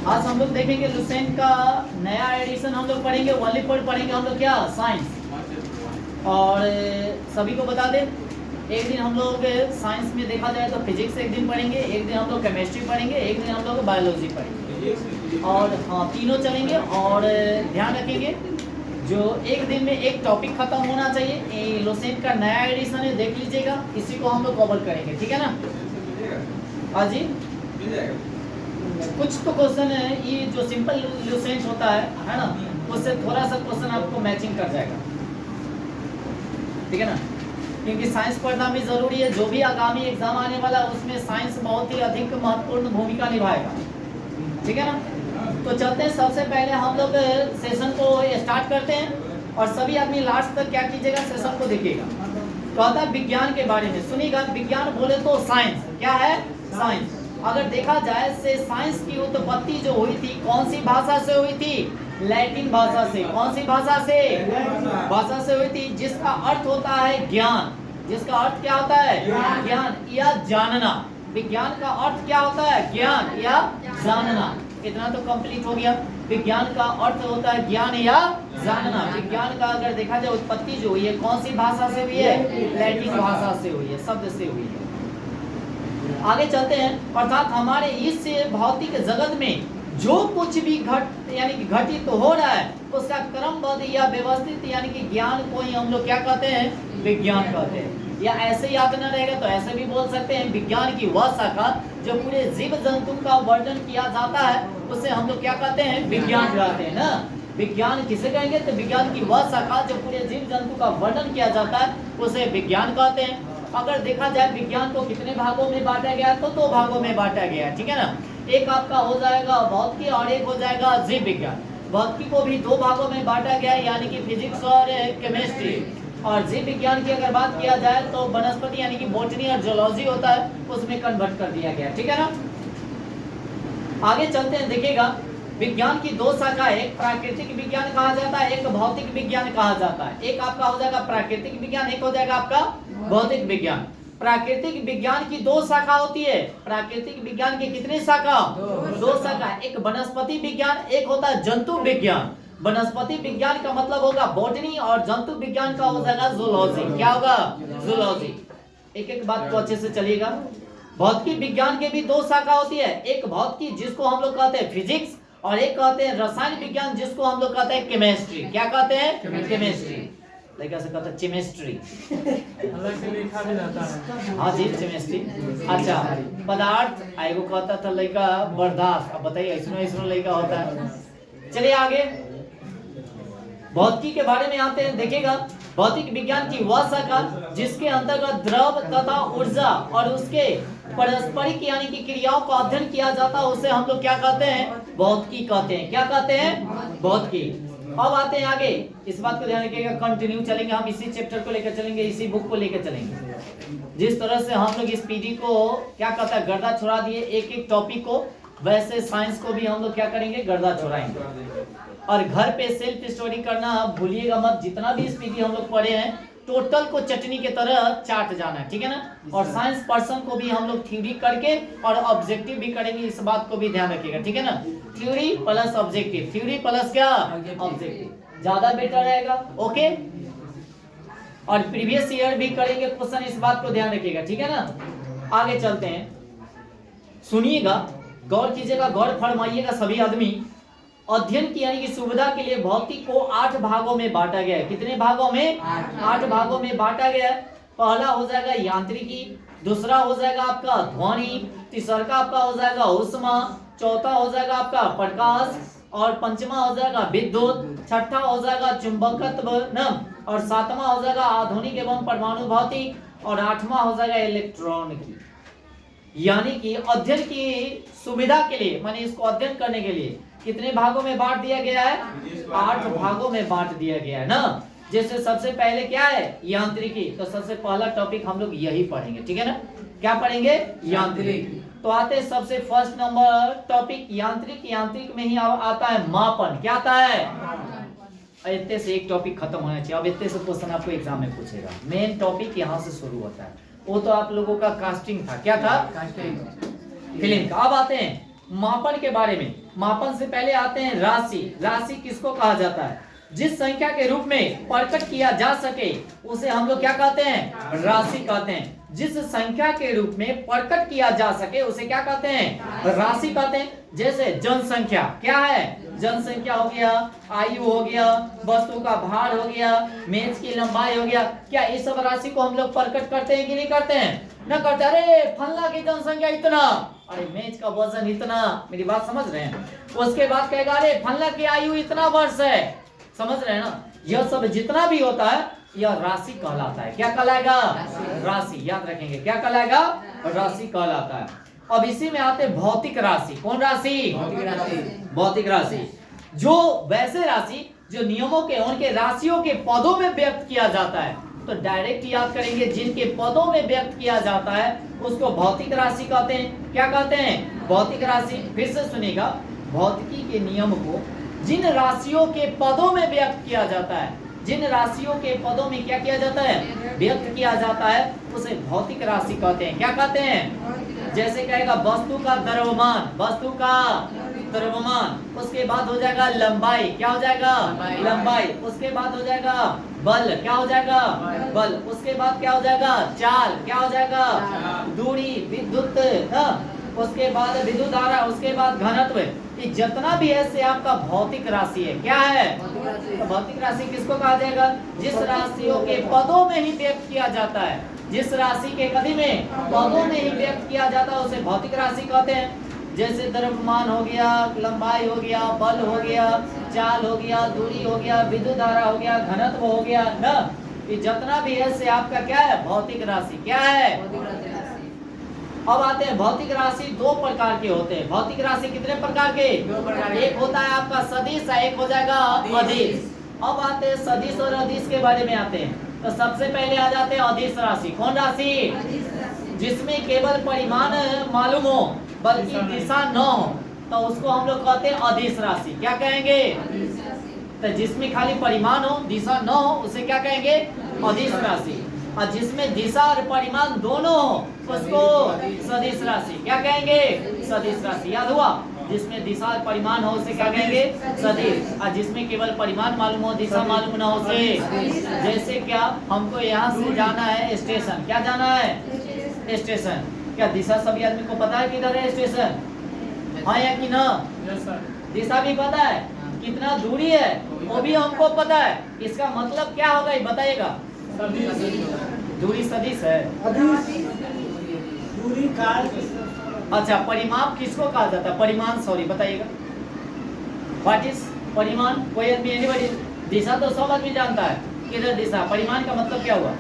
आज हम लोग देखेंगे लुसेंट का नया एडिशन हम लोग पढ़ेंगे। ओनली पर पढ़ेंगे हम लोग क्या, साइंस। और सभी को बता दें, एक दिन हम लोग साइंस में देखा जाए तो फिजिक्स एक दिन पढ़ेंगे, एक दिन हम लोग केमिस्ट्री पढ़ेंगे, एक दिन हम लोग बायोलॉजी पढ़ेंगे। और हाँ, तीनों चलेंगे। और ध्यान रखेंगे जो एक दिन में एक टॉपिक खत्म होना चाहिए। लुसेंट का नया एडिशन है, देख लीजिएगा, इसी को हम लोग कवर करेंगे, ठीक है ना। हाँ जी, कुछ तो क्वेश्चन है, ये जो सिंपल लुसेंट होता है ना, उससे थोड़ा सा क्वेश्चन आपको मैचिंग कर जाएगा, ठीक है ना। क्योंकि साइंस पढ़ना भी जरूरी है, जो भी आगामी एग्जाम आने वाला है उसमें साइंस बहुत ही अधिक महत्वपूर्ण भूमिका निभाएगा, ठीक है ना। तो चलते हैं, सबसे पहले हम लोग सेशन को स्टार्ट करते हैं और सभी आदमी लास्ट तक क्या कीजिएगा, सेशन को देखिएगा। कहता है विज्ञान के बारे में, सुनिएगा। विज्ञान बोले तो साइंस, क्या है, साइंस। अगर देखा जाए से साइंस की उत्पत्ति जो हुई थी कौन सी भाषा से हुई थी, लैटिन भाषा से। कौन सी भाषा से, भाषा से हुई थी, जिसका अर्थ होता है ज्ञान। जिसका अर्थ क्या होता है, ज्ञान या जानना। विज्ञान का अर्थ क्या होता है, ज्ञान या जानना। इतना तो कंप्लीट हो गया। विज्ञान का अर्थ होता है ज्ञान या जानना। विज्ञान का अगर देखा जाए उत्पत्ति जो हुई है कौन सी भाषा से हुई है, लैटिन भाषा से हुई है, शब्द से हुई है। आगे चलते हैं। अर्थात हमारे इस भौतिक जगत में जो कुछ भी यानी कि घटित तो हो रहा है उसका क्रमबद्ध या व्यवस्थित यानी कि ज्ञान को ही हम लोग क्या कहते हैं, विज्ञान कहते हैं। या ऐसे याद न रहेगा तो ऐसे भी बोल सकते हैं, विज्ञान की वह शाखा जो पूरे जीव जंतु का वर्णन किया जाता है उसे हम लोग क्या कहते हैं, विज्ञान कहते हैं ना। विज्ञान किसे कहेंगे, तो विज्ञान की वह शाखा जो पूरे जीव जंतु का वर्णन किया जाता है उसे विज्ञान कहते हैं। अगर देखा जाए विज्ञान को कितने भागों में बांटा गया है, तो 2 भागों में बांटा गया है, ठीक है ना। एक आपका हो जाएगा भौतिकी और एक हो जाएगा जीव विज्ञान। भौतिकी को भी 2 भागों में बांटा गया है, यानी कि फिजिक्स और केमिस्ट्री। और जीव विज्ञान की अगर बात किया जाए तो वनस्पति यानी कि बॉटनी और जूलॉजी होता है, उसमें कन्वर्ट कर दिया गया, ठीक है ना। आगे चलते हैं, देखिएगा विज्ञान की 2 शाखा है, एक प्राकृतिक विज्ञान कहा जाता है, एक भौतिक विज्ञान कहा जाता है। एक आपका हो जाएगा प्राकृतिक विज्ञान, एक हो जाएगा आपका भौतिक विज्ञान। प्राकृतिक विज्ञान की 2 शाखा होती है। प्राकृतिक विज्ञान की कितनी शाखा, 2 शाखा। एक वनस्पति विज्ञान, एक होता है जंतु विज्ञान। वनस्पति विज्ञान का मतलब होगा बॉटनी और जंतु विज्ञान का हो जाएगा जूलॉजी। क्या होगा, जूलॉजी। एक एक बात को अच्छे से चलिएगा। भौतिकी विज्ञान के भी 2 शाखा होती है, एक भौतिकी जिसको हम लोग कहते हैं फिजिक्स, और एक कहते हैं रसायन विज्ञान जिसको हम लोग कहते हैं केमिस्ट्री। क्या कहते हैं, केमिस्ट्री। लड़का से कहता है केमिस्ट्री, अलग से लिखा भी जाता है। हाँ जी, केमिस्ट्री। अच्छा, पदार्थ आएगो कहता था लड़का बर्दाश्त। अब बताइए ऐसा लड़का होता है। चलिए आगे भौतिकी के बारे में आते हैं। देखिएगा भौतिक विज्ञान की वह शाखा जिसके अंतर्गत द्रव तथा ऊर्जा और उसके पारस्परिक यानी कि क्रियाओं का अध्ययन किया जाता है, उसे हम लोग क्या कहते हैं, भौतिकी कहते हैं। क्या कहते हैं, भौतिकी। अब आते हैं आगे, इस बात को ध्यान रखिएगा, कंटिन्यू चलेंगे हम, इसी चैप्टर को लेकर चलेंगे, इसी बुक को लेकर चलेंगे। जिस तरह से हम लोग इस पीडी को क्या कहता है, गर्दा छोड़ा दिए एक एक टॉपिक को, वैसे साइंस को भी हम लोग क्या करेंगे, गर्दा छोड़ाएंगे। और घर पे सेल्फ स्टडी करना भूलिएगा मत। जितना भी इस पीडी हम लोग पढ़े हैं टोटल को चटनी के तरह चाट जाना है, ठीक है ना। और साइंस पर्सन को भी हम लोग थ्योरी करके और ऑब्जेक्टिव भी करेंगे, इस बात को भी ध्यान रखिएगा, ठीक है ना। Theory plus objective, theory plus क्या, ऑब्जेक्टिव, ज्यादा बेटर रहेगा, ओके। और प्रीवियस ईयर भी करेंगे क्वेश्चन, इस बात को ध्यान रखिएगा, ठीक है ना। आगे चलते हैं, सुनिएगा, गौर कीजिएगा, गौर फरमाइएगा सभी आदमी। अध्ययन की यानी कि सुविधा के लिए भौतिक को 8 भागों में बांटा गया है। कितने भागों में, 8 भागों में बांटा गया है। पहला हो जाएगा यांत्रिकी, दूसरा हो जाएगा आपका ध्वनि, तीसरा का आपका हो जाएगा ऊष्मा, चौथा हो जाएगा आपका प्रकाश, और पंचमा हो जाएगा विद्युत, छठा हो जाएगा चुंबकत्व, और सातवां हो जाएगा आधुनिक एवं परमाणु भौतिक, और 8वां हो जाएगा इलेक्ट्रॉनिकी। यानी कि अध्ययन की सुविधा के लिए, माने इसको अध्ययन करने के लिए कितने भागों में बांट दिया गया है, 8 भागों में बांट दिया गया है ना। जैसे सबसे पहले क्या है, यांत्रिकी। तो सबसे पहला टॉपिक हम लोग यही पढ़ेंगे, ठीक है ना। क्या पढ़ेंगे, यांत्रिकी। तो आते हैं सबसे फर्स्ट नंबर टॉपिक यांत्रिक। यांत्रिक में ही आता है मापन। क्या आता है, इतने से एक टॉपिक खत्म होना चाहिए। अब इतने से क्वेश्चन आपको एग्जाम में पूछेगा। मेन टॉपिक यहाँ से शुरू होता है, वो तो आप लोगों का कास्टिंग था। क्या था, कास्टिंग, फिल्म का। अब आते हैं मापन के बारे में। मापन से पहले आते हैं राशि। राशि किसको कहा जाता है? जिस संख्या के रूप में प्रकट किया जा सके उसे हम लोग क्या कहते हैं? राशि कहते हैं। जिस संख्या के रूप में प्रकट किया जा सके उसे क्या कहते हैं? राशि कहते हैं। जैसे जनसंख्या क्या है? जनसंख्या हो गया, आयु हो गया, वस्तु का भार हो गया, मेज की लंबाई हो गया। क्या ये सब राशि को हम लोग प्रकट करते हैं कि नहीं करते हैं? न करते। अरे फलना की जनसंख्या इतना, अरे मेज का वजन इतना, मेरी बात समझ रहे हैं? उसके बाद कहेगा अरे फलना की आयु इतना वर्ष है, समझ रहे हैं ना? यह सब जितना भी होता है यह राशि कहलाता है। क्या कहलाएगा? राशि। याद रखेंगे, क्या कहलाएगा? राशि कहलाता है। अब इसी में आते भौतिक राशि। कौन राशि? भौतिक राशि। भौतिक राशि जो वैसे राशि जो नियमों के उनके राशियों के पदों में व्यक्त किया जाता है। तो डायरेक्ट याद करेंगे, जिनके पदों में व्यक्त किया जाता है उसको भौतिक राशि कहते हैं। क्या कहते हैं? भौतिक राशि। फिर से सुनिएगा, भौतिकी के नियम को जिन राशियों के पदों में व्यक्त किया जाता है, जिन राशियों के पदों में क्या किया जाता है? व्यक्त किया जाता है, उसे भौतिक राशि कहते हैं। क्या कहते हैं? जैसे कहेगा वस्तु का द्रव्यमान, वस्तु का द्रव्यमान। उसके बाद हो जाएगा लंबाई। क्या हो जाएगा? लंबाई। उसके बाद हो जाएगा बल। क्या हो जाएगा? बल। उसके बाद क्या हो जाएगा? चाल। क्या हो जाएगा? दूरी, विद्युत, उसके बाद विद्युत धारा, उसके बाद घनत्व। ये जितना भी है से आपका भौतिक राशि है। क्या है? तो भौतिक राशि किसको कहा जाएगा? जिस राशियों के पदों में ही व्यक्त किया जाता है, जिस राशि के कदी में पदों में ही व्यक्त किया जाता है उसे भौतिक राशि कहते हैं। जैसे द्रव्यमान हो गया, लंबाई हो गया, बल हो गया, चाल हो गया, दूरी हो गया, विद्युत धारा हो गया, घनत्व हो गया ना, ये जितना भी है से आपका क्या है? भौतिक राशि। क्या है? अब आते हैं भौतिक राशि। दो प्रकार के होते हैं। भौतिक राशि कितने प्रकार के? दो प्रकार के। एक होता है आपका सदिश, एक हो जाएगा अदिश। अब आते हैं सदिश और अदिश के बारे में आते हैं। तो सबसे पहले आ जाते हैं अदिश राशि। कौन राशि? जिसमें केवल परिमाण मालूम हो बल्कि दिशा न हो, तो उसको हम लोग कहते हैं अदिश राशि। क्या कहेंगे? तो जिसमें खाली परिमाण हो, दिशा न हो, उसे क्या कहेंगे? अदिश राशि। और जिसमें दिशा और परिमाण दोनों हो उसको सदिश राशि। क्या कहेंगे? सदिश राशि। याद हुआ? जिसमें दिशा और परिमाण हो उसे क्या कहेंगे? सदिश। और जिसमें केवल परिमाण मालूम हो, दिशा मालूम ना हो उसे, जैसे क्या हमको यहाँ से जाना है स्टेशन। क्या जाना है? स्टेशन। क्या दिशा सभी आदमी को पता है किधर है स्टेशन? हाँ या कि ना? दिशा भी पता है, कितना दूरी है वो भी हमको पता है। इसका मतलब क्या होगा ये बताइएगा? दूरी सदिश है। दूरी काल। अच्छा, परिमाप किसको कहा जाता है? परिमाण, सॉरी, बताइएगा व्हाट इज परिमाण? कोई आदमी, एनीबॉडी? दिशा तो सब आदमी जानता है, किधर दिशा। परिमाण का मतलब क्या हुआ?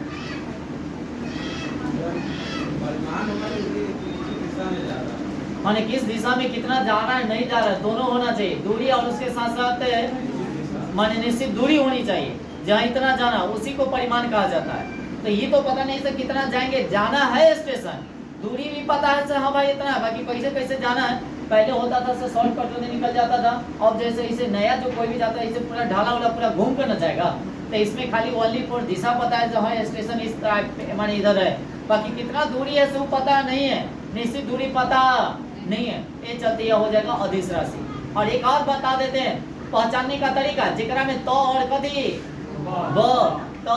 माने किस दिशा में कितना जा रहा है, नहीं जा रहा है, दोनों होना चाहिए। दूरी और उसके साथ साथ माने निश्चित दूरी होनी चाहिए। जहाँ इतना जाना उसी को परिमाण कहा जाता है। तो ये तो पता नहीं से कितना जाएंगे, जाना है स्टेशन, दूरी भी पता है से हाँ भाई इतना है, बाकी कैसे कैसे जाना है। पहले होता था से शॉर्टकट में निकल जाता था। अब जैसे इसे नया जो कोई भी जाता है इसे पूरा ढाला वाला पूरा घूम कर न जाएगा। तो इसमें खाली ओनली फॉर दिशा पता है जो है स्टेशन इस माने इधर है, बाकी कितना दूरी है वो पता नहीं है, निश्चित दूरी पता नहीं है। ये चलते यह हो जाएगा अदिश राशि। और एक और बता देते हैं पहचानने का तरीका, जिकरा में तो और कदी ब तो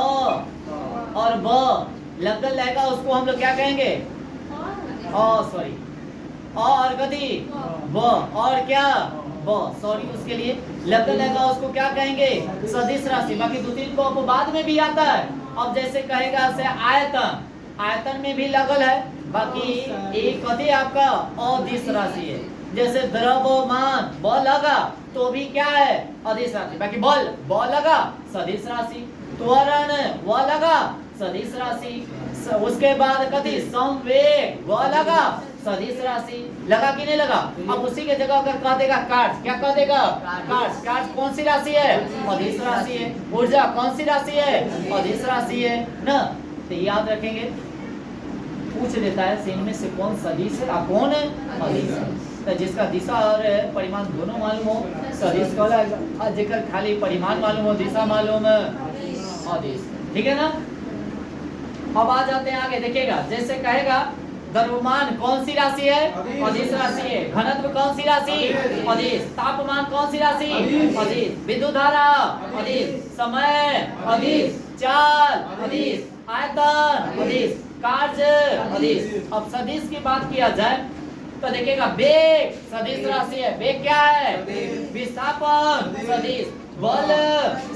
और ब लगल रहेगा उसको हम लोग क्या कहेंगे? सॉरी, और कदी ब और क्या ब, सॉरी उसके लिए लगल रहेगा उसको क्या कहेंगे? सदिश राशि। बाकी दो तीन को बाद में भी आता है। अब जैसे कहेगा से आयतन, आयतन में भी लगल है, बाकी एक कदी आपका अदिश राशि है। जैसे द्रव्यमान ब लगा तो भी क्या है? अदिश राशि। बाकी बल ब लगा सदिश राशि, त्वरण व लगा सदिश राशि, उसके बाद कथी संवेग व लगा सदिश राशि। लगा कि नहीं लगा? अब उसी के जगह अगर कह देगा कार्य, क्या कह देगा? कार्य। कार्य कौन सी राशि है? अदिश राशि है। ऊर्जा कौन सी राशि है? अदिश राशि है ना। तो याद रखेंगे, पूछ लेता है इनमें से कौन सदिश है और कौन है अदिश है। तो जिसका दिशा और परिमाण दोनों मालूम हो सदिश कहलाएगा, और जेकर खाली परिमाण मालूम हो दिशा मालूम अदिश। ठीक है ना। अब आ जाते हैं आगे, देखिएगा जैसे कहेगा द्रव्यमान कौन सी राशि है? अदिश राशि है। घनत्व कौन सी राशि? अदिश। तापमान कौन सी राशि? अदिश। विद्युत धारा अदिश। समय अदिश। चाल अदिश। आयतन अदिश। कार्य अदिश। अब सदिश की बात किया जाए तो देखिएगा वेग सदिश राशि है। वेग क्या है? विस्थापन सदिश। बल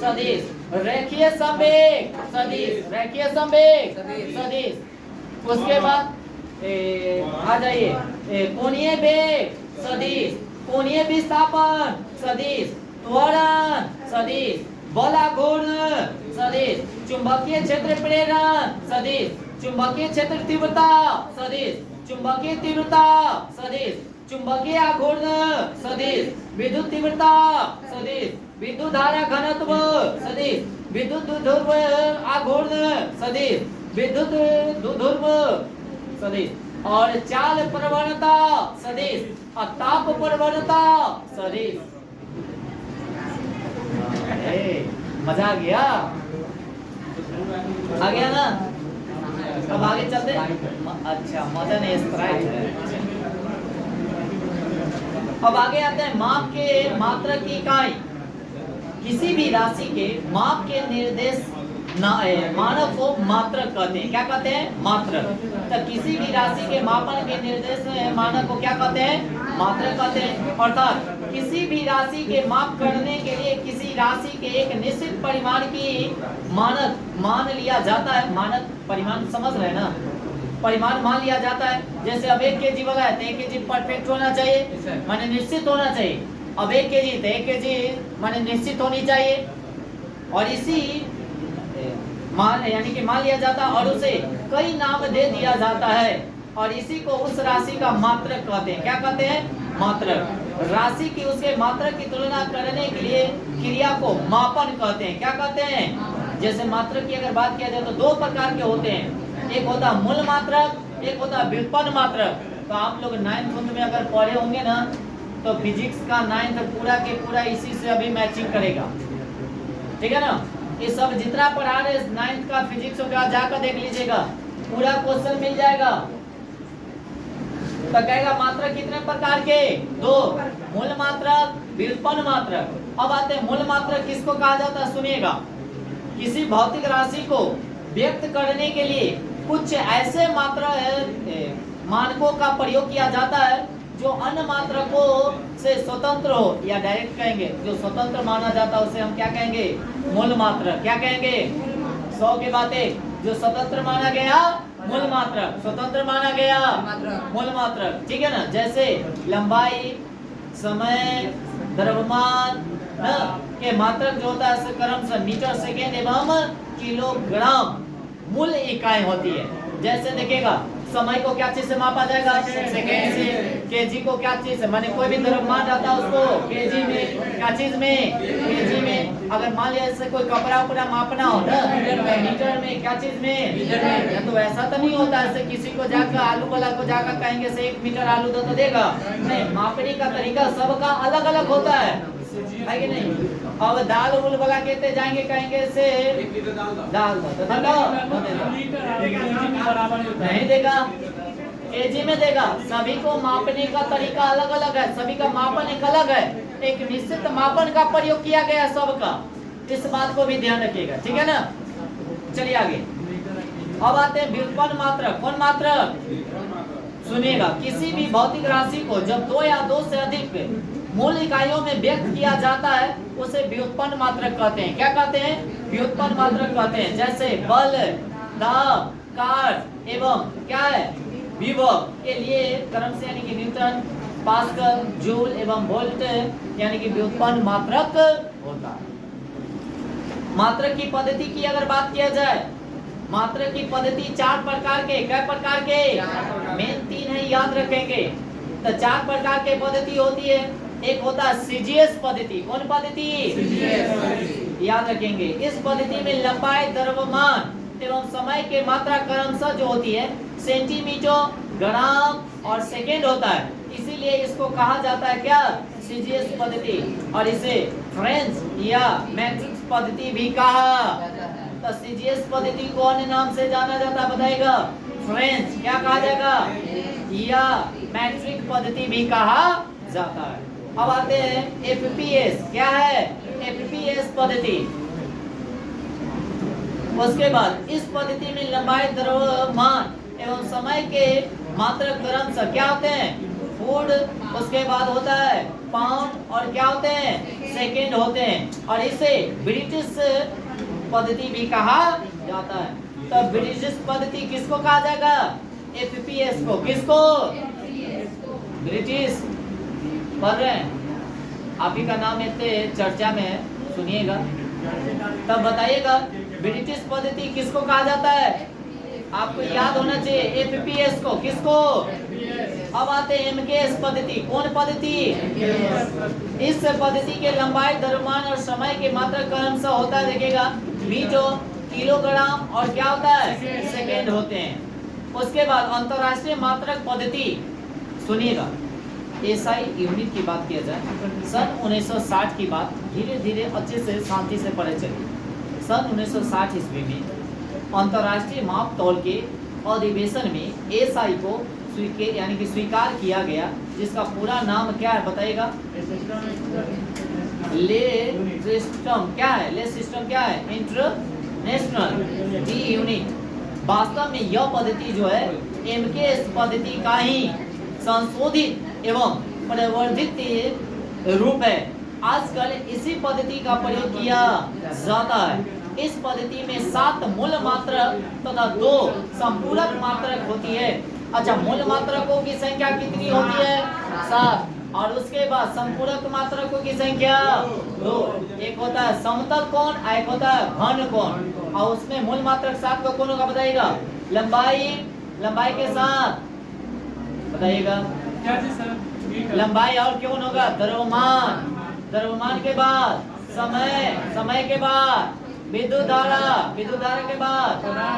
सदिश। रेखीय संवेग सदिश। रेखीय संवेग सदिश। उसके बाद आ जाइए कोणीय वेग सदिश। कोणीय विस्थापन सदिश। त्वरण सदिश। बलाघूर्ण सदिश। चुंबकीय क्षेत्र प्रेरण सदिश। चुंबकीय क्षेत्र तीव्रता सदिश। चुंबकीय तीव्रता सदिश। चुंबकीय आघूर्ण सदिश। विद्युत तीव्रता सदिश। विद्युत धारा घनत्व सदिश। विद्युत ध्रुव आघूर्ण सदिश। विद्युत ध्रुव सदिश। और चाल प्रवणता सदिश और ताप प्रवणता सदिश। मजा आ गया? आ गया ना? अब आगे चलते। अच्छा मदन स्प्राइट है। अब आगे आते हैं माप के मात्रक की इकाई। किसी भी राशि के माप के निर्देश मानक को मात्रक कहते हैं। क्या कहते हैं? मात्रक। तो किसी भी राशि के मापन के निर्देश मानक को क्या कहते हैं? मात्रक कहते हैं। अर्थात किसी भी राशि के माप करने के लिए किसी राशि के एक निश्चित परिमाण की मानक मान लिया जाता है। मानक परिमाण समझ रहे हैं ना? परिमाण मान लिया जाता है। जैसे अब 1 kg वाला है तो 1 kg परफेक्ट होना चाहिए, माने निश्चित होना चाहिए। अब 1 kg तो 1 kg माने निश्चित होनी चाहिए। और इसी मान यानी कि मान लिया जाता है और उसे कई नाम दे दिया जाता है और इसी को उस राशि का मात्रक कहते हैं। क्या कहते हैं? मात्रक। राशि की उसके मात्रक की तुलना करने के लिए क्रिया को मापन कहते हैं। क्या कहते हैं? जैसे मात्रक की अगर बात किया जाए तो 2 प्रकार के होते हैं। एक होता है मूल मात्रक, एक होता है व्युत्पन्न मात्रक। तो आप लोग 9th में अगर पढ़े होंगे ना तो फिजिक्स का 9th पूरा के पूरा इसी से अभी मैचिंग करेगा। ठीक है ना? ये सब जितना पढ़ा रहे 9th का फिजिक्स का जाकर देख लीजिएगा, पूरा क्वेश्चन मिल जाएगा। तो कहेगा मात्रक कितने प्रकार के? 2, मूल मात्रक, व्युत्पन्न मात्रक। अब आते हैं मूल मात्रक किसको कहा जाता है? सुनिएगा। किसी भौतिक राशि को व्यक्त करने के लिए कुछ ऐसे मानकों का प्रयोग किया जाता है जो अन्य मात्रकों से स्वतंत्र हो, या डायरेक्ट कहेंगे जो स्वतंत्र माना जाता है उसे हम क्या कहेंगे? मूल मात्रक। क्या कहेंगे? 100 के बाद 1 जो स्वतंत्र माना गया मूल मात्रक। स्वतंत्र माना गया मूल मात्रक। ठीक है ना? जैसे लंबाई, समय, द्रव्यमान के मात्रक जो होता है क्रमशः मीटर, सेकेंड एवं किलोग्राम मूल इकाई होती है। जैसे देखिएगा समय को क्या चीज से मापा जाएगा? सेकेंड से। केजी को क्या चीज से, माने कोई भी द्रव्यमान रहता है उसको केजी में, क्या चीज में? केजी में। अगर मान लिया जैसे कोई कपड़ा उपड़ा मापना हो ना मीटर में, क्या चीज में? मीटर में। या तो ऐसा तो नहीं होता है किसी को जाकर आलू वाला को जाकर कहेंगे से 1 मीटर आलू दो तो देगा नहीं। मापने का तरीका सबका अलग अलग होता है कि नहीं? अब दाल उल वाला कहते जाएंगे कहेंगे से दाल दो तो नहीं देगा, केजी में देगा। सभी को मापने का तरीका अलग अलग है, सभी का मापन एक अलग है। एक निश्चित मापन का प्रयोग किया गया है सबका, इस बात को भी ध्यान रखिएगा। ठीक है ना? चलिए आगे। अब आते हैं व्युत्पन्न मात्रक। कौन मात्रक? सुनिएगा। किसी भी भौतिक राशि को जब 2 या 2 से अधिक मूल इकाइयों में व्यक्त किया जाता है उसे व्युत्पन्न मात्रक कहते हैं। क्या कहते हैं? व्युत्पन्न मात्रक कहते हैं। जैसे बल, दाब, कार्य एवं क्या है? विभव के लिए क्रम से यानी कि न्यूटन, पास्कल, जूल एवं वोल्ट यानी कि व्युत्पन्न मात्रक होता है। मात्रक की पद्धति की अगर बात किया जाए, मात्रक की पद्धति 4 प्रकार के। क्या प्रकार के? मेन 3 है, याद रखेंगे। तो 4 प्रकार के पद्धति होती है। एक होता है सीजीएस पद्धति। कौन पद्धति? याद रखेंगे। इस पद्धति में लंबाई, द्रव्यमान एवं समय के मात्रा क्रमशः जो होती है सेंटीमीटर, ग्राम और सेकेंड होता है। इसीलिए इसको कहा जाता है क्या? सीजीएस पद्धति। और इसे फ्रेंच या मैट्रिक्स पद्धति भी कहा। तो सीजीएस पद्धति को अन्य नाम से जाना जाता है, बताएगा? फ्रेंच क्या कहा जाएगा, या मैट्रिक पद्धति भी कहा जाता है। अब आते हैं एफपीएस, क्या है एफपीएस पद्धति। उसके बाद इस पद्धति में लंबाई, द्रव्यमान एवं समय के मात्रक क्रमशः क्या होते हैं, फुट, उसके बाद होता है पाउंड, और क्या होते हैं सेकंड होते हैं, और इसे ब्रिटिश पद्धति भी कहा जाता है। तो ब्रिटिश पद्धति किसको कहा जाएगा, एफपीएस को। किसको, ब्रिटिश। पढ़ रहे हैं, आप ही का नाम इतने चर्चा में है, सुनिएगा तब बताइएगा ब्रिटिश पद्धति किसको कहा जाता है, आपको याद होना चाहिए एफपीएस को। किसको, अब आते हैं एमकेएस पद्धति। कौन पद्धति, इस पद्धति के लंबाई, द्रव्यमान और समय के मात्रक क्रमशः होता है, देखिएगा मीटर, किलोग्राम और क्या होता है सेकेंड होते हैं। उसके बाद अंतरराष्ट्रीय मात्रक पद्धति, सुनिएगा एसआई यूनिट की बात किया जाए, सन 1960 की बात धीरे धीरे अच्छे से शांति से पढ़े चलिए। सन 1960 ईस्वी में अंतरराष्ट्रीय माप तौल के अधिवेशन में एसआई को यानी कि स्वीकार किया गया, जिसका पूरा नाम क्या है बताइएगा, ले सिस्टम क्या है, ले सिस्टम क्या है, इंटरनेशनल डी यूनिट। वास्तव में यह पद्धति जो है एमकेएस पद्धति का ही संशोधित एवं परिवर्धित रूप है। आजकल इसी पद्धति का प्रयोग किया जाता है। इस पद्धति में 7 मूल मात्रक तथा 2 संपूरक मात्रक होती है। अच्छा, मूल मात्रकों की संख्या कितनी होती है, 7, और उसके बाद संपूरक मात्रकों की संख्या 2। एक होता है समतल कोण, एक होता है घन कोण, और उसमें मूल मात्रक 7 का कौन होगा बताइएगा, लंबाई, लंबाई के साथ बताइएगा क्या चीज सर, लंबाई, और कौन होगा द्रव्यमान, द्रव्यमान के बाद समय, समय के बाद विद्युत धारा, विद्युत धारा के बाद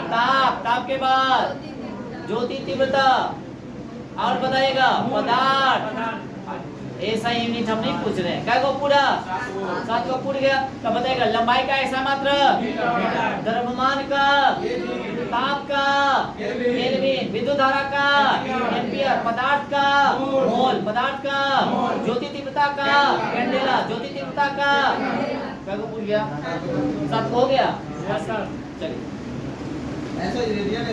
ताप, ताप के बाद ज्योति तीव्रता, और बताइएगा पदार्थ। ऐसा यूनिट हम नहीं पूछ रहे हैं, क्या को पूरा 7 को पूछ गया। तो बताइएगा लंबाई का ऐसा मात्र, द्रव्यमान का, ताप का केल्विन, विद्युत धारा का एम्पियर, पदार्थ का मोल, पदार्थ का ज्योति तीव्रता का कैंडेला, ज्योति तीव्रता का, क्या को पूछ गया, 7 हो गया। चलिए ऐसा रेडियन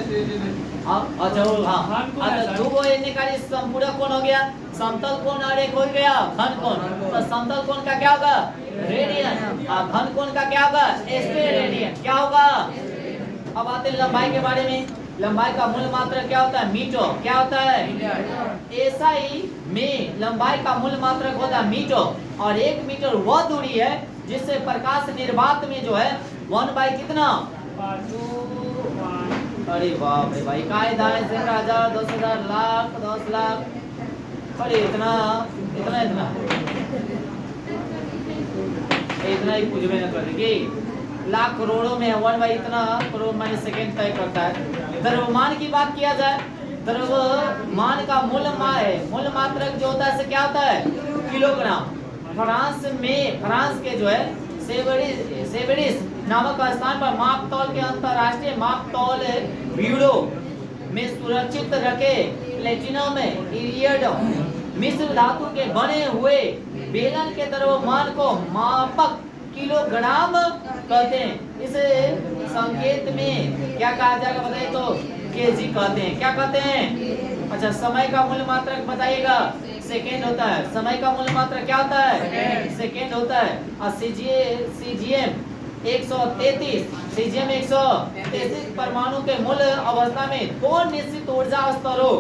अच्छा हाँ, अच्छा ध्रुव एकाकारी संपूरक कोण हो गया, समतल कोण और एक हो गया घन कोण। तो समतल कोण का क्या होगा, रेडियन, और घन कोण का क्या होगा, स्टेरेडियन। क्या होगा, अब आते हैं लंबाई के बारे में। लंबाई का मूल मात्रक क्या होता है, मीटर। क्या होता है, एसआई में लंबाई का मूल मात्रक होता है मीटर, और 1 मीटर वह दूरी है जिससे प्रकाश निर्वात में जो है 1 कितना, अरे बाप रे भाई, काय दाएं से 1000 10,000 लाख 10 लाख, अरे इतना इतना इतना इतना ही कुछ भी न करेगी, लाख करोड़ों में 1 इतना करोड़ माइनस सेकेंड तय करता है। द्रव्यमान की बात किया जाए, द्रव्यमान का मूल मात्रक जो होता है क्या होता है, किलोग्राम। फ्रांस के जो है सेवेरिस नामक स्थान पर माप तौल के अंतरराष्ट्रीय माप तौल ब्यूरो में सुरक्षित रखे प्लेटिनम इरिडियम मिश्र धातु के बने हुए बेलन के द्रव्यमान को मापक किलोग्राम कहते हैं। इस संकेत में क्या कहा जाएगा बताइए, तो केजी कहते हैं। क्या कहते हैं, अच्छा समय का मूल मात्रक बताइएगा, सेकेंड होता है। समय का मूल मात्रक क्या होता है, सेकेंड होता है। और सीजीएम 133 परमाणु के मूल अवस्था में 2 निश्चित ऊर्जा स्तरों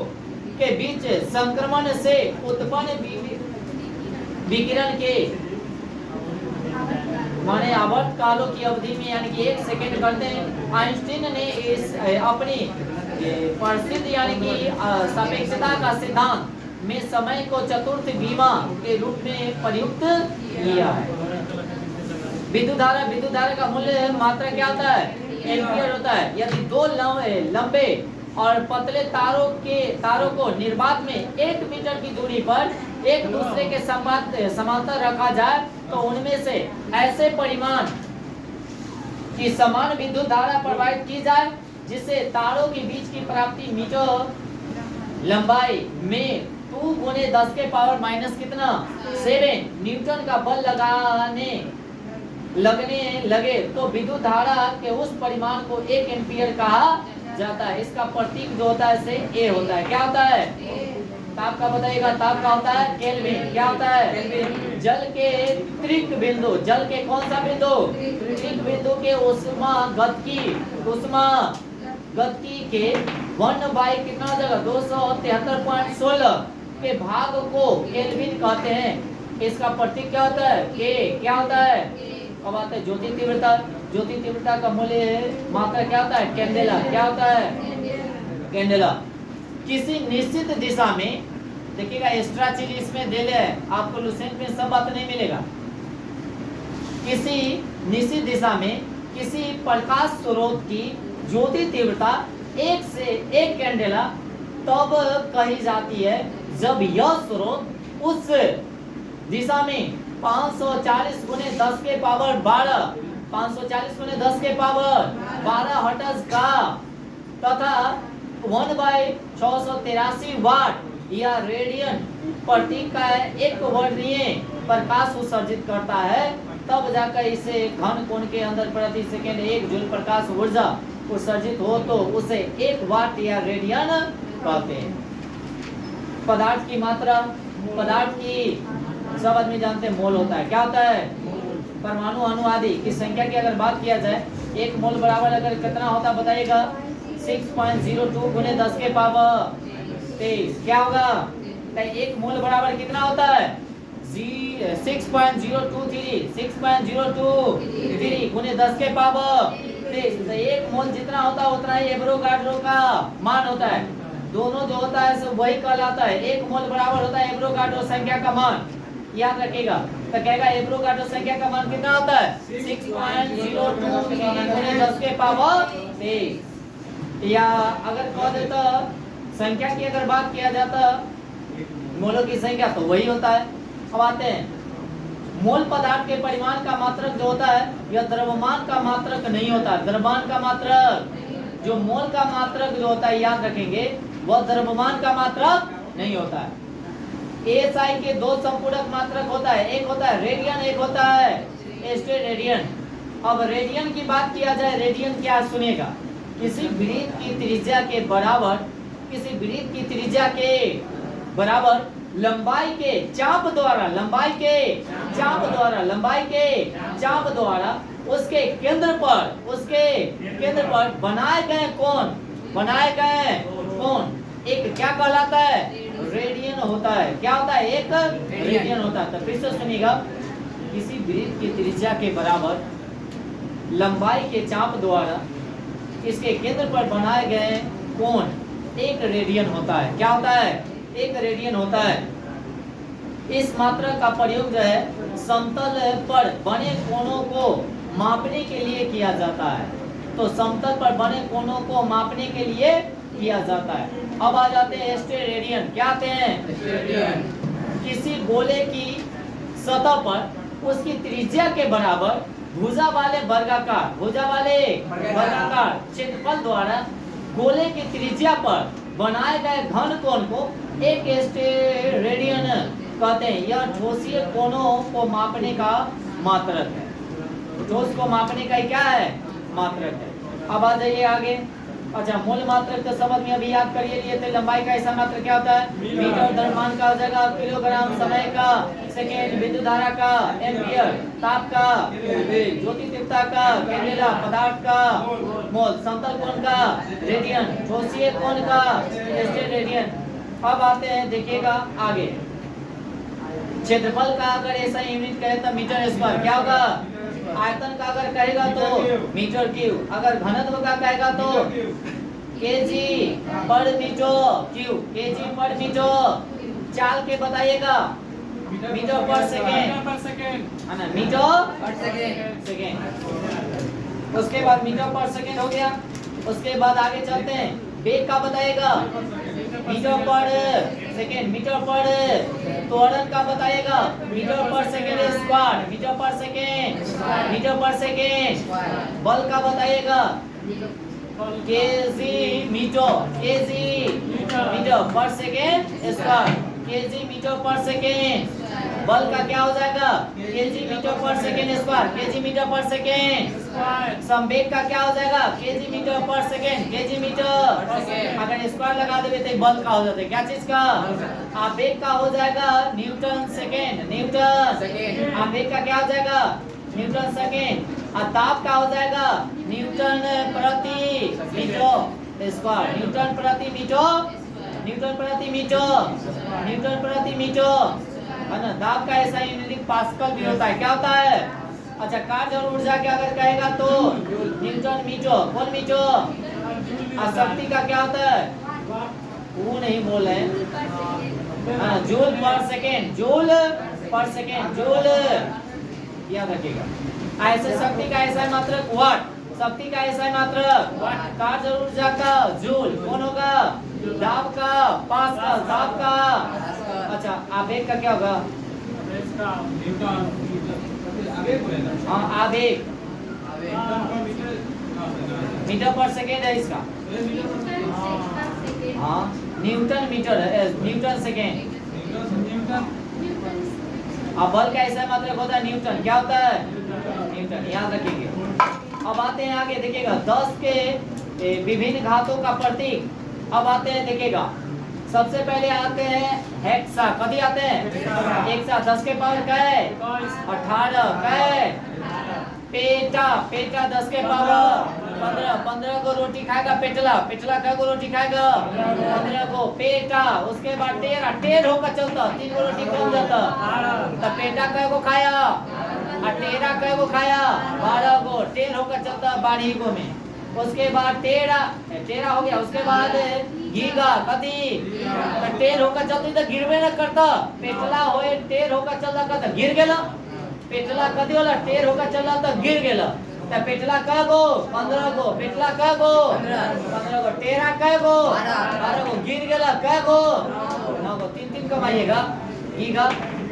के बीच संक्रमण से उत्पन्न विकिरण के माने आवर्त कालों की अवधि में यानी कि 1 सेकेंड करते हैं। आइंस्टीन ने इस अपनी प्रसिद्ध यानी कि सापेक्षता का सिद्धांत में समय को चतुर्थ बीमा के रूप में प्रयुक्त किया है। विद्युत धारा का मूल्य मात्रा क्या होता है, एम्पियर होता है। यदि 2 लंबे और पतले तारों को निर्वात में 1 मीटर की दूरी पर एक दूसरे के समांतर रखा जाए तो उनमें से ऐसे परिमाण की समान विद्युत धारा प्रवाहित की जाए जिससे तारों के बीच की प्राप्ति मीटर लंबाई में 2 गुने 10 के पावर माइनस कितना 7 न्यूटन का बल लगने लगे तो विद्युत धारा के उस परिमाण को 1 एम्पीयर कहा जाता है। इसका प्रतीक जो होता है से ए होता है। क्या होता है? ताप का बताइएगा। ताप का होता है केल्विन। क्या होता है? जल के त्रिक बिंदु, जल के कौन सा बिंदु? त्रिक बिंदु के उष्मा गति के 1 बाई कितना हो जाएगा 273.16 के भाग को केल्विन कहते हैं। इसका प्रतीक क्या होता है? के। क्या होता है? अब आता है ज्योति तीव्रता। ज्योति तीव्रता का मूल्य मात्रा क्या होता है? कैंडेला। क्या होता है? कैंडेला। किसी निश्चित दिशा में देखिएगा, एक्स्ट्रा चीज इसमें दे ले, आपको लुसेंट में सब बात नहीं मिलेगा। किसी निश्चित दिशा में किसी प्रकाश स्रोत की ज्योति तीव्रता 1 से 1 कैंडेला तब कही जाती है जब यह स्रोत उस दिशा में 540 गुने 10 के पावर 12 540 गुने 10 के पावर 12 हर्ट्ज का तथा 1/683 वाट या रेडियन प्रतीक का एक वर्णीय प्रकाश उत्सर्जित करता है, तब जाकर इसे घन कोण के अंदर प्रति सेकंड 1 जूल प्रकाश ऊर्जा उत्सर्जित हो तो उसे 1 वाट या रेडियन कहते हैं। पदार्थ की मात्रा, पदार्थ की सब आदमी जानते हैं मोल होता है। क्या होता है? परमाणु अणु आदि की संख्या की अगर बात किया जाए, 1 मोल बराबर अगर कितना होता बताइएगा 6.02 गुने 10 के पावर 23। क्या होगा? 1 मोल बराबर कितना होता है? 6.023 गुने 10 के पावर 23। तो 1 मोल जितना होता है उतना ही एवोगाड्रो का मान होता है। दोनों जो होता है सब वही कहलाता है। 1 मोल बराबर होता है एवोगाड्रो संख्या का मान। याद रखिएगा। तो कहेगा एवोगाड्रो संख्या का मान कितना होता है? 6.023 गुने 10 के पावर 23। या अगर कह दे तो संख्या की अगर बात किया जाता मोलों की संख्या तो वही होता है। अब आते हैं मोल पदार्थ के परिमाण का मात्रक जो होता है यह द्रव्यमान का मात्रक नहीं होता। द्रव्यमान का मात्रक, जो मोल का मात्रक जो होता है याद रखेंगे, वह द्रव्यमान का मात्रक नहीं होता है। एएसआई के 2 संपूरक मात्रक होता है, एक होता है रेडियन, एक होता है एस्टेरेडियन। अब रेडियन की बात किया जाए, रेडियन क्या सुनेगा? किसी वृत्त की त्रिज्या के बराबर, किसी वृत्त की त्रिज्या के बराबर लंबाई के चाप द्वारा, लंबाई के चाप द्वारा उसके केंद्र पर बनाए गए कोण एक क्या कहलाता है? रेडियन होता है। क्या होता है? एक रेडियन होता है। तो फिर से सुनिएगा, किसी वृत्त की त्रिज्या के बराबर लंबाई के चाप द्वारा इसके केंद्र पर बनाए गए कोण एक रेडियन होता है। क्या होता है? एक रेडियन होता है। इस मात्रा का प्रयोग जो है समतल पर बने कोणों को मापने के लिए किया जाता है। तो समतल पर बने कोणों को मापने के लिए किया जाता है। अब आ जाते हैं एस्टेरेडियन। क्या आते हैं? किसी गोले की सतह पर उसकी त्रिज्या के बराबर भुजा वाले वर्गाकार क्षेत्रफल द्वारा गोले की त्रिज्या पर बनाए गए घन कोण को एक एस्टेरेडियन कहते हैं। यह ठोसीय कोणों को मापने का मात्रक है। ठोस को मापने का क्या है? मात्रक है। अब आ जाइए आगे। अच्छा, मूल मात्रक तो समझ में अभी याद करिए लिए थे। लंबाई का ऐसा मात्रक क्या होता है? मीटर। द्रव्यमान का हो जाएगा किलोग्राम। समय का सेकेंड। विद्युत धारा का एम्पियर। ताप का ज्योति तीव्रता का कैंडेला। पदार्थ का मोल। समतल कोण का रेडियन। ठोसीय कोण का एस्टेरेडियन। अब आते हैं, देखिएगा आगे। क्षेत्रफल का अगर ऐसा यूनिट कहे तो मीटर स्क्वायर। क्या होगा? आयतन का अगर कहेगा तो मीटर क्यूब। अगर घनत्व का कहेगा तो केजी पर मीटर क्यूब। केजी पर मीटर। चाल के बताइएगा मीटर पर सेकेंड, है ना? मीटर पर सेकेंड। उसके बाद मीटर पर सेकेंड हो गया। उसके बाद आगे चलते हैं। वेग का बताइएगा मीटर पर सेकेंड। मीटर पर त्वरण का बताइएगा मीटर पर सेकेंड स्क्वायर। मीटर पर सेकेंड। बल का बताइएगा केजी मीटर पर सेकेंड स्क्वायर, केजी मीटर पर सेकेंड। बल का क्या हो जाएगा? केजी मीटर पर सेकेंड स्क्वायर, केजी मीटर पर सेकेंड। संवेग का क्या हो जाएगा? केजी मीटर पर सेकेंड, केजी मीटर। अगर स्क्वायर लगा देंगे तो बल का हो जाता है, क्या चीज का? आवेग का हो जाएगा न्यूटन सेकेंड, न्यूटन। आवेग का क्या हो जाएगा? Newton second. और ताप का हो जाएगा न्यूटन प्रति मीटर स्क्वायर, न्यूटन प्रति मीटर, न्यूटन प्रति मीटर, न्यूटन प्रति मीटर, है ना। दाब का ऐसा यूनिट पास्कल भी होता है, क्या होता है? अच्छा, कार्य और ऊर्जा के अगर कहेगा तो न्यूटन मीटर, कौन मीटर? और शक्ति का क्या होता है? वो नहीं बोल रहे हैं, जूल पर सेकेंड, जूल पर सेकेंड, जूल याद रखिएगा। ऐसे शक्ति का ऐसा मात्रक वाट, शक्ति का ऐसा मात्रक वाट, कार्य और ऊर्जा का जूल, कौन होगा? दाब का पास्कल, दाब का। अच्छा, आवेग का क्या होगा? हाँ, आवेग मीटर पर सेकेंड है इसका। हाँ, न्यूटन मीटर है, न्यूटन सेकेंड। अब बल का ऐसा मात्रक होता है न्यूटन, क्या होता है? न्यूटन, याद रखेंगे। अब आते हैं आगे, देखिएगा 10 के विभिन्न घातों का प्रतीक। अब आते हैं, देखिएगा सबसे पहले आते हैं हेक्सा, कभी आते हैं? हेक्सा 10 के पावर क्या है? 18 क्या है? पेटा, पेटा 10 के पावर 15, 15 को रोटी खाएगा पेटला, पेटला क्या को रोटी खाएगा? 15 को। पेटा, उसके बाद टेरा, टेर होकर चलता, 3 को रोटी कम जाता, तो पेटा क्या को खाया? और टेरा क्या को खाया? 12 को। टेर होकर चलता 12 को में। उसके बाद टेरा, टेरा हो गया। उसके बाद गीगा, कदी तो टेर होकर चलती तो गिरवे न करता, पेटला होए टेर होकर चलता करता गिर गेला। पेटला कदी वाला टेर होकर चलता तो गिर गेला, तो पेटला का गो? 15 को। पेटला का गो? 15 को। टेरा का गो? 12 को। गिर गेला का गो? 9 को। 3 कमाइएगा, गीगा।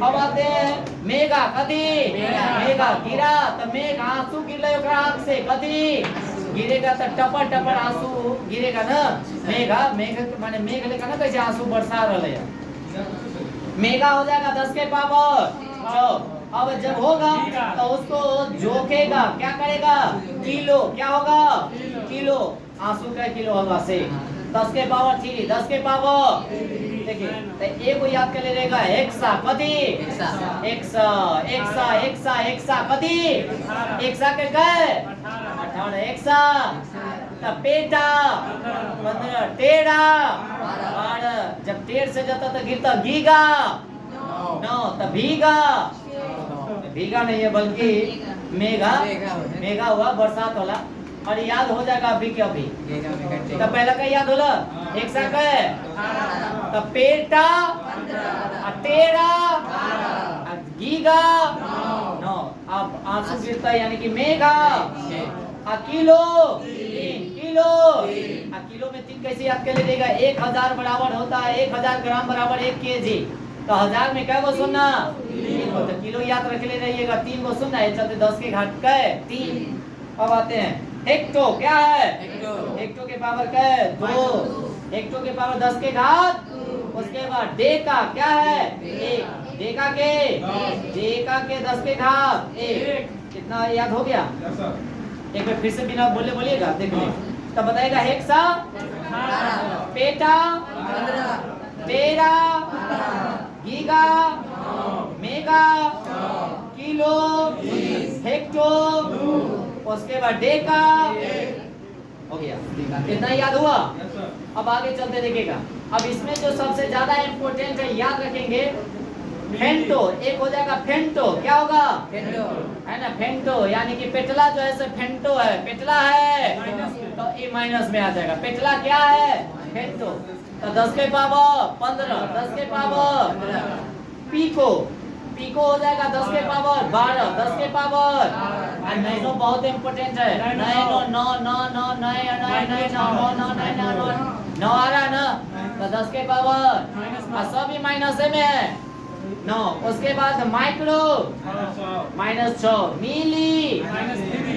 अब आते हैं मेगा, कदी मेगा गिरा तो मेघ आंसू गिरले ओकरा आंख से, कदी गिरेगा तो टपर टपर आंसू गिरेगा ना। मेघा, मेघ माने मेघ लेकर ना कैसे आंसू बरसा रहे हैं, मेगा हो जाएगा 10 के पावर 6। अब जब होगा तो उसको जोखेगा, क्या करेगा? किलो, क्या होगा? किलो, आंसू का किलो होगा से 10 के पावर 3, 10 के पावर। देखिए तो एक को याद कर ले रहेगा हेक्सा, कदी हेक्सा, हेक्सा, हेक्सा, हेक्सा कदी हेक्सा के गए 18 हेक्सा। तब पेटा 15, टेरा 12, जब टेर से जाता तो गिरता गीगा 9, तब भीगा, भीगा नहीं है बल्कि मेघा, मेघा हुआ बरसात वाला। और याद हो जाएगा अभी के अभी। तब पहला का याद होला हेक्सा का है, तब पेटा टेरा गीगा 9। अब आंसू गिरता है यानी कि मेघा। किलो, किलो, किलो में 3 कैसे याद कर लीजिएगा? 1000 बराबर होता है 1000 ग्राम बराबर 1 केजी। तो 1000 में क्या को सुनना? 3 को। तो किलो याद रख ले रहिएगा, 3 को सुनना है, चलते 10 के घाट का 3। अब आते हैं हेक्टो, क्या है? हेक्टो के पावर क्या है? 2। हेक्टो के पावर 10 के घात। उसके बाद डेका, क्या है? 1। डेका के 10 के घात 1। कितना याद हो गया? एक बार फिर से बिना बोले बोलिएगा, देख लीजिए। तब बताएगा हेक्सा, पेटा, टेरा, गीगा, मेगा, किलो, हेक्टो, उसके बाद डेका हो गया। कितना याद हुआ? अब आगे चलते देखिएगा। अब इसमें जो सबसे ज्यादा इम्पोर्टेंट है, याद रखेंगे फेंटो। एक हो जाएगा फेंटो, क्या होगा? फेंटो है ना, फेंटो यानी कि पेटला जो है से फेंटो है, पेटला है तो ए माइनस में आ जाएगा। पेटला क्या है? फेंटो। तो 10 के पावर 15, 10 के पावर पीको, पीको हो जाएगा 10 के पावर 12, 10 के पावर। नैनो बहुत इम्पोर्टेंट है, नैनो 9 9 9 9 9 आ रहा ना, तो 10 के पावर सभी माइनस में है 9। उसके बाद माइक्रो -6, मिली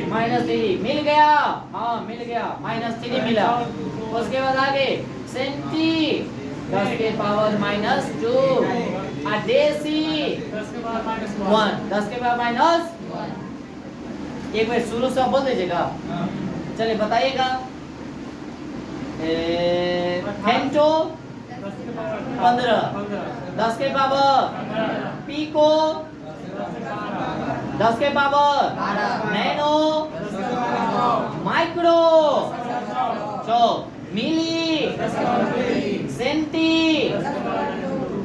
-3 मिल गया, हाँ मिल गया, -3 मिला। उसके बाद आगे सेंटी 10 के पावर -2 और डेसी 1 10 के पावर -1। एक बार शुरू से बोल दीजिएगा, चलिए बताइएगा। फेंटो 15 10 के पावर, पीको 10 के पावर, नैनो, माइक्रो, मिली, सेंटी,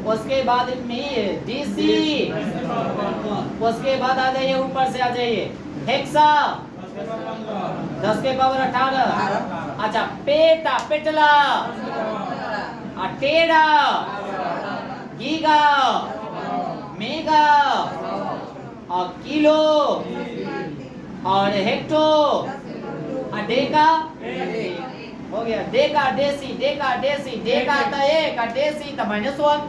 उसके बाद में डीसी, उसके बाद आ जाइए ऊपर से आ जाइए हेक्सा 10 के पावर 18। अच्छा पेटा पेटला, टेरा, गीगा, मेगा और किलो और हेक्टो और डेका हो गया। Deca deci, deca deci, deca आता है 1 और डेसी तो -1।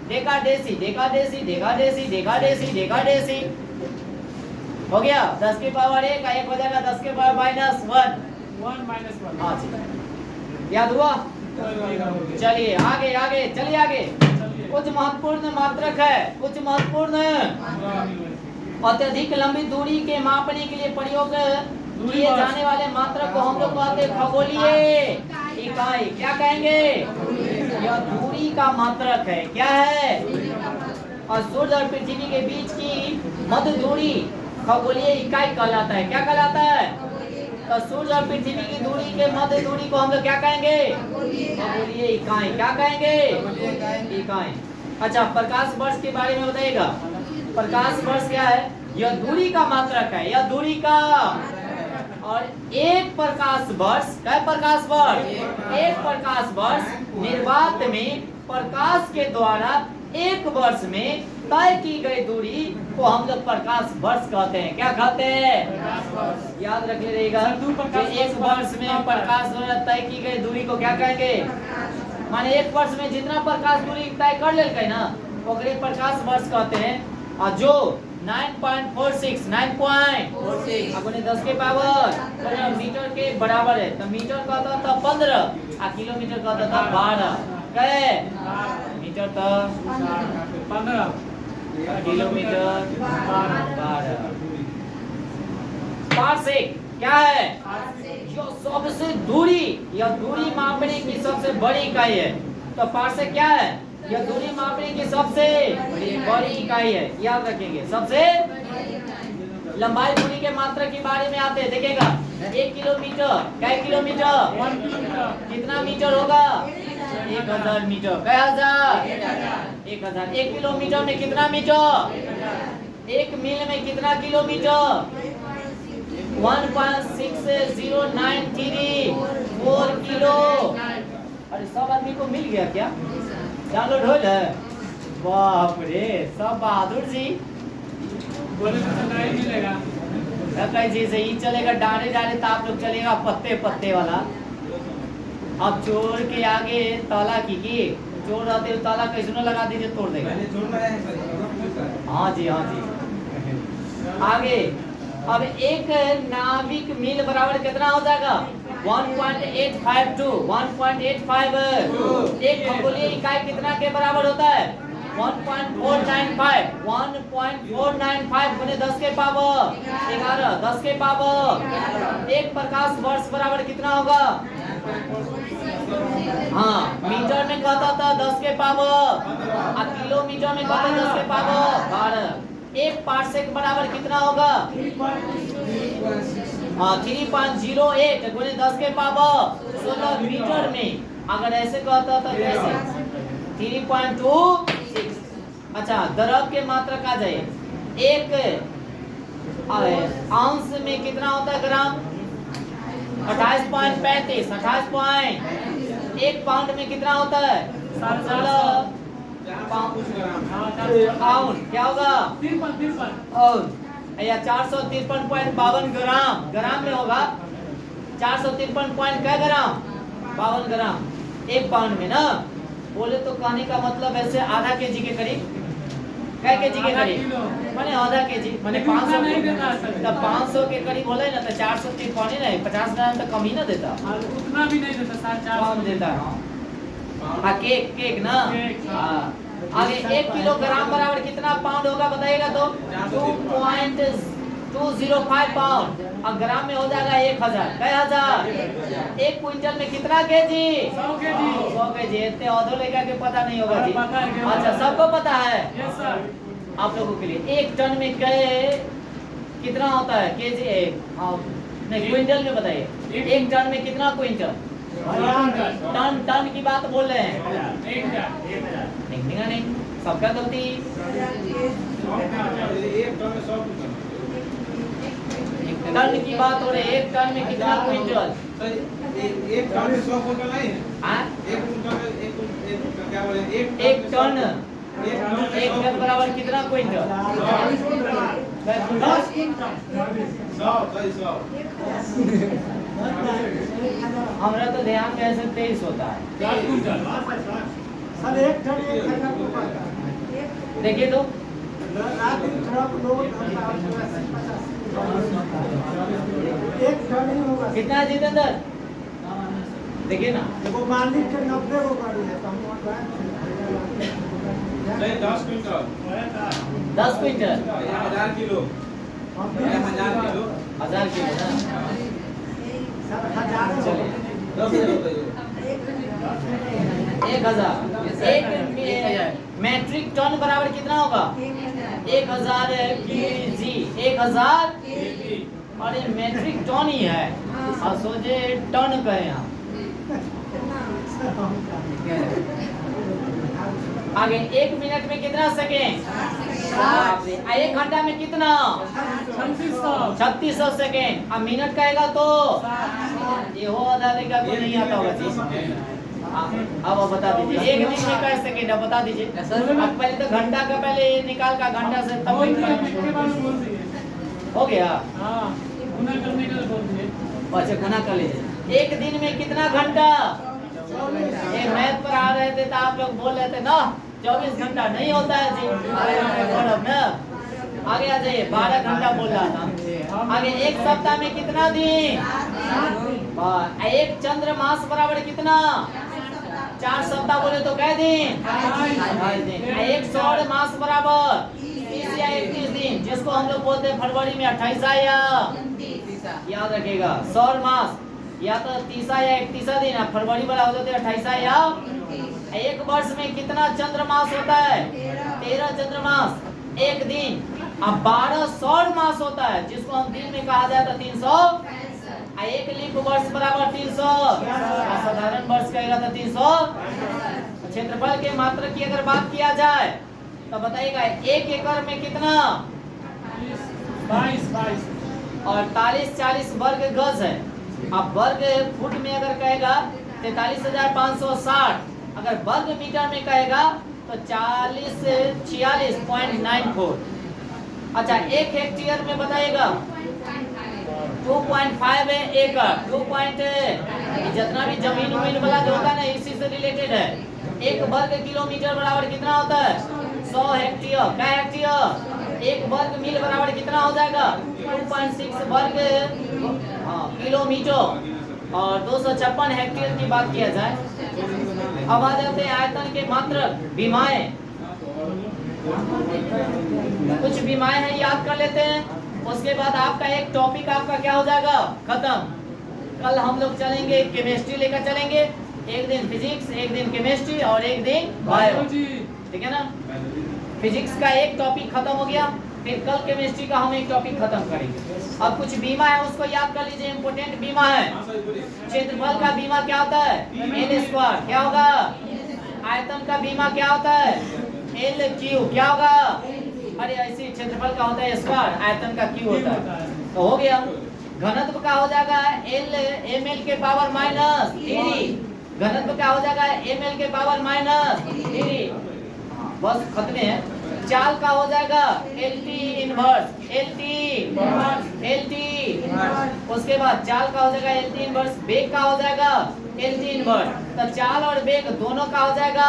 Deca deci, deca deci, deca deci, deca deci, deca deci हो गया। 10 की पावर 1 का 1 हो जाएगा 10 के पावर -1 1 हाँ जी, याद हुआ। चलिए आगे आगे चलिए आगे। कुछ महत्वपूर्ण मात्रक है, कुछ महत्वपूर्ण अत्यधिक लंबी दूरी के मापने के लिए प्रयोग किए जाने वाले मात्रक को हम लोग कहते हैं खगोलीय इकाई। क्या कहेंगे? यह दूरी का मात्रक है। क्या है? और सूर्य और पृथ्वी के बीच की मध्य दूरी खगोलीय इकाई कहलाता है। क्या कहलाता है? तो सूर्य और पृथ्वी की दूरी के मध्य दूरी को हम लोग क्या कहेंगे? खगोलीय इकाई। क्या कहेंगे? इकाई। अच्छा प्रकाश वर्ष के बारे में बताइएगा। प्रकाश वर्ष क्या है? यह दूरी का मात्रक है, यह दूरी का। और एक प्रकाश वर्ष, क्या प्रकाश वर्ष? एक प्रकाश वर्ष निर्वात में प्रकाश के द्वारा एक वर्ष में तय की गई दूरी को हम लोग प्रकाश वर्ष कहते हैं। क्या कहते हैं? याद रख लीजिएगा, एक वर्ष में प्रकाश द्वारा तय की गई दूरी को क्या कहेंगे? माने एक वर्ष में जितना प्रकाश दूरी तय कर लेके ना ओकरे प्रकाश वर्ष कहते हैं। और जो 9.46 अपने 10 के पावर मीटर के बराबर है तो मीटर का था 15 और किलोमीटर का था 12। कहे मीटर तो 15 किलोमीटर 12। पार्सेक क्या है? जो सबसे दूरी या दूरी मापने की सबसे बड़ी इकाई है। तो पार्सेक क्या है? यह दूरी मापने की सबसे बड़ी इकाई है। याद रखेंगे। सबसे लंबाई दूरी के मात्रक के बारे में आते हैं, देखिएगा। 1 किलोमीटर क्या किलोमीटर? 1 किलोमीटर कितना मीटर होगा? 1000 मीटर। क्या 1000? 1 किलोमीटर में कितना मीटर? 1 मील में कितना किलोमीटर? 1.6093 किलो। अरे सब आदमी को मिल गया क्या? डाउनलोड हो है? बाप रे, सब बहादुर जी। बोले तो नहीं मिलेगा। जी से ही चलेगा डाले डाले तो आप लोग चलेगा पत्ते पत्ते वाला। अब चोर के आगे ताला की चोर रहते हो ताला कैसे न लगा दीजिए तोड़ देगा। हाँ जी हाँ जी। आगे अब एक नाविक मील बराबर कितना हो जाएगा? 1.852 1.85। एक खगोलीय इकाई कितना के बराबर होता है? 1.495 गुने 10 के पावर 11 10 के पावर। एक प्रकाश वर्ष बराबर कितना होगा? हाँ मीटर में कहता था 10 के पावर और किलोमीटर में कहता 10 के पावर 12। एक पार्सेक बराबर कितना होगा? 3.08 गुने 10 के पावर 16 मीटर में। अगर ऐसे कहता था कैसे? 3.26। अच्छा द्रव के मात्रक आ जाए। एक अंश में कितना होता है ग्राम? 28.35 28 एक पाउंड में कितना होता है? 16 पाउंड। क्या होगा? 53 या 453.52 ग्राम। ग्राम में होगा 453 क्या ग्राम? 52 ग्राम एक पाउंड में ना। बोले तो कहने का मतलब ऐसे आधा केजी के करीब। कै केजी के आधा करीब किलो। माने आधा केजी माने लेकिन 500 उतना नहीं देता असल में। तब 500 के करीब होले ना तो 400 की पानी नहीं 50 ग्राम तो कम ही ना देता हाँ, उतना भी नहीं देता, 450 कम देता हाँ केक केक ना केक, हाँ आगे 1 किलोग्राम बराबर कितना पाउंड होगा बताइएगा तो 2.205 पाउंड और ग्राम में हो जाएगा 1000 कै हजार 1 क्विंटल में कितना केजी 100 केजी। 100 केजी इतने औधो लेकर के पता नहीं होगा जी पता है कि- अच्छा सबको पता है यस सर। आप लोगों के लिए 1 टन में कितना होता है केजी हाँ नहीं क्विंटल में बताइए 1 टन में कितना क्विंटल टन टन की बात बोल रहे हैं 1000। नहीं सबका गलती एक टन में 100 क्विंटल। टन की बात हो रही है 1 टन में कितना क्विंटल एक टन में 100 क्विंटल नहीं है। हाँ? एक क्विंटल में एक क्या बोले 1 टन 1 टन बराबर कितना क्विंटल 10 क्विंटल 100 हमारा तो ध्यान में ऐसे 23 होता है 10 क्विंटल। सर एक टन 1000 को पाता है। देखिए तो रात दिन ट्रक लोड एक टन ही होगा। कितना है जितेंद्र देखिए ना देखो मालिक के 90 को गाड़ी है तो हम नहीं 10 quintal 10 quintal 1000 kilo 1000 kilo 1000 kilo ना सर हजार चलिए 10,000 बताइए 1000 एक मैट्रिक टन बराबर कितना होगा 1000 केजी 1000 और ये मैट्रिक टन ही है और सोचे टन कहे यहाँ आगे 1 मिनट में कितना सेकेंड 1 घंटा में कितना 3600 सेकेंड अब मिनट कहेगा तो ये हो आधा का को नहीं आता होगा जी अब आप बता दीजिए 1 दिन में कै सेकेंड अब बता दीजिए अब पहले तो घंटा का पहले निकाल का घंटा से तब बोल दिए, इसके बाद में बोल दिए। हो गया हाँ, गुना करने का बोल दिए। अच्छा गुना कर लीजिए 1 दिन में कितना घंटा ये मैथ पर आ रहे थे तो आप लोग बोल रहे थे ना 24 घंटा नहीं होता है जी बोलो ना आगे आ जाइए 12 घंटा बोल रहा था आगे 1 सप्ताह में कितना दिन 1 चंद्रमास बराबर कितना 4 सप्ताह बोले तो कै दिन 28 दिन 1 सौर मास बराबर 30 या 31 दिन जिसको हम लोग बोलते हैं फरवरी में 28 या याद रखिएगा सौर मास या तो 30 या 31 दिन फरवरी वाला हो जाते 28 या 1 वर्ष में कितना चंद्रमास होता है 13 चंद्रमास 1 दिन अब 12 सौर मास होता है जिसको हम दिन में कहा जाता है 300 1 लीप वर्ष बराबर 300 साधारण वर्ष कहेगा तो 300 क्षेत्रफल के मात्रक की अगर बात किया जाए तो बताइएगा 1 एकड़ में कितना 22 और 40 वर्ग गज है अब वर्ग फुट में अगर कहेगा 43,560 अगर वर्ग मीटर में कहेगा तो 4694 अच्छा 1 हेक्टेयर में बताइएगा 2.5 एकड़ 2. जितना भी जमीन उमीन वाला जो होता है ना इसी से रिलेटेड है 1 वर्ग किलोमीटर बराबर कितना होता है 100 हेक्टेयर क्या हेक्टेयर 1 वर्ग मील बराबर कितना हो जाएगा 2.6 वर्ग किलोमीटर और 256 हेक्टेयर की बात किया जाए अब आ जाते हैं आयतन के मात्र बीमाएं कुछ बीमाएं हैं याद कर लेते हैं उसके बाद आपका एक टॉपिक आपका क्या हो जाएगा खत्म कल हम लोग चलेंगे केमिस्ट्री लेकर चलेंगे एक दिन फिजिक्स एक दिन केमिस्ट्री और एक दिन बायो ठीक है ना फिजिक्स का एक टॉपिक खत्म हो गया फिर कल केमिस्ट्री का हम एक टॉपिक खत्म करेंगे अब कुछ बीमा है उसको याद कर लीजिए इम्पोर्टेंट बीमा है क्षेत्रफल का बीमा क्या होता है L² क्या होगा आयतन का बीमा क्या होता है LQ क्या होगा अरे ऐसे क्षेत्रफल का होता है स्क्वायर आयतन का Q होता है तो हो गया घनत्व का हो जाएगा ml के पावर -3 घनत्व क्या हो जाएगा ml के पावर -3 बस खत्म है चाल का हो जाएगा LT इनवर्स LT उसके बाद चाल का हो जाएगा LT इनवर्स वेग का हो जाएगा LT इनवर्स तो चाल और वेग दोनों का हो जाएगा